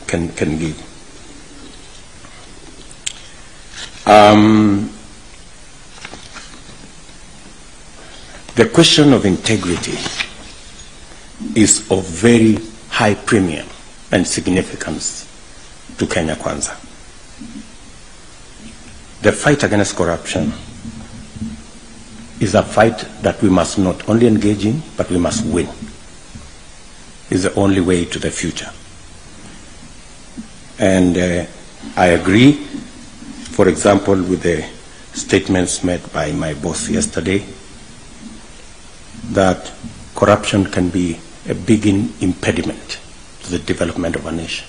can give. The question of integrity is of very high premium and significance to Kenya Kwanza. The fight against corruption is a fight that we must not only engage in, but we must win. It's the only way to the future. And I agree, for example, with the statements made by my boss yesterday, that corruption can be a big impediment to the development of a nation.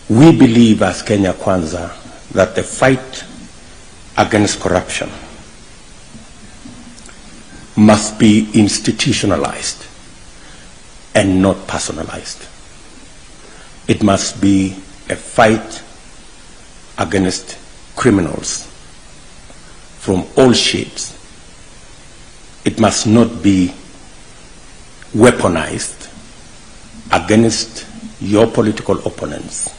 We believe as Kenya Kwanza that the fight against corruption must be institutionalized and not personalized. It must be a fight against criminals from all shapes. It must not be weaponized against your political opponents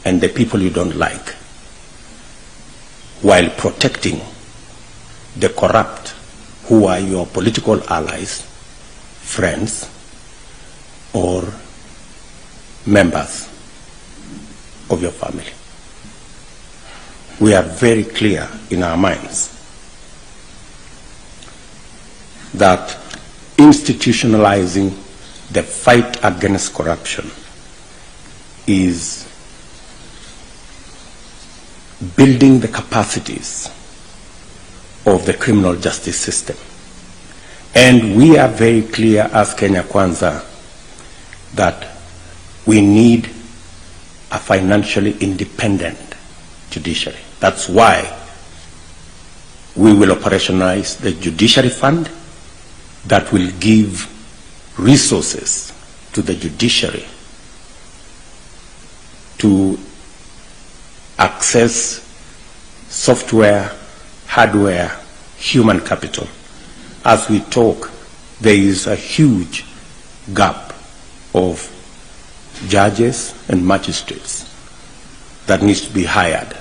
and the people you don't like, while protecting the corrupt who are your political allies, friends, or members of your family. We are very clear in our minds that institutionalizing the fight against corruption is building the capacities of the criminal justice system. And we are very clear as Kenya Kwanza that we need a financially independent judiciary. That's why we will operationalize the judiciary fund that will give resources to the judiciary to access software, hardware, human capital. As we talk, there is a huge gap of judges and magistrates that needs to be hired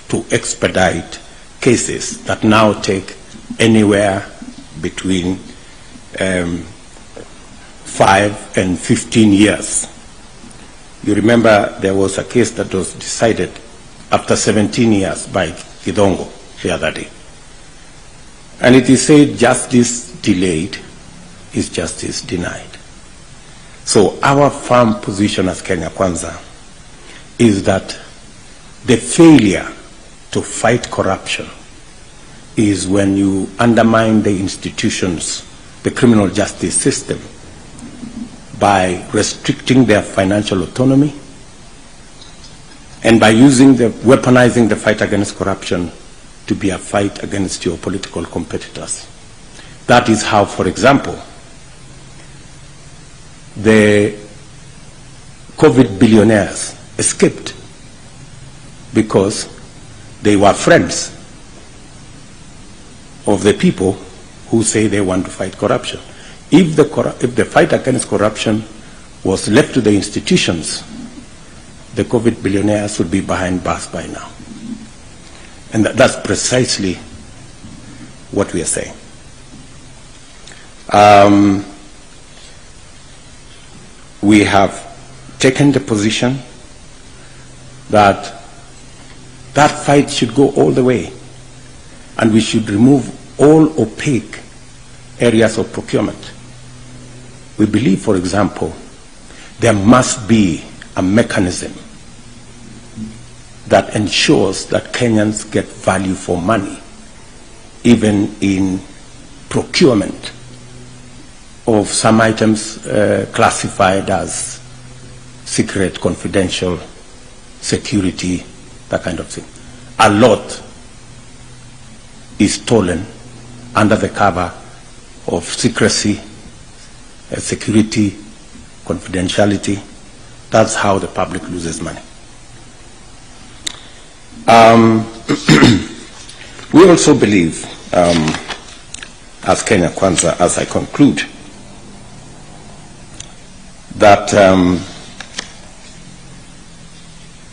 to expedite cases that now take anywhere between 5 and 15 years. You remember there was a case that was decided after 17 years by Kidongo the other day. And it is said justice delayed is justice denied. So our firm position as Kenya Kwanza is that the failure to fight corruption is when you undermine the institutions, the criminal justice system, by restricting their financial autonomy and by weaponizing the fight against corruption to be a fight against your political competitors. That is how, for example, the Covid billionaires escaped, because they were friends of the people who say they want to fight corruption. If the fight against corruption was left to the institutions, the Covid billionaires would be behind bars by now. And that's precisely what we are saying. We have taken the position that that fight should go all the way, and we should remove all opaque areas of procurement. We believe, for example, there must be a mechanism that ensures that Kenyans get value for money, even in procurement of some items classified as secret, confidential, security, that kind of thing. A lot is stolen under the cover of secrecy, security, confidentiality. That's how the public loses money. We also believe, as Kenya Kwanza, as I conclude, that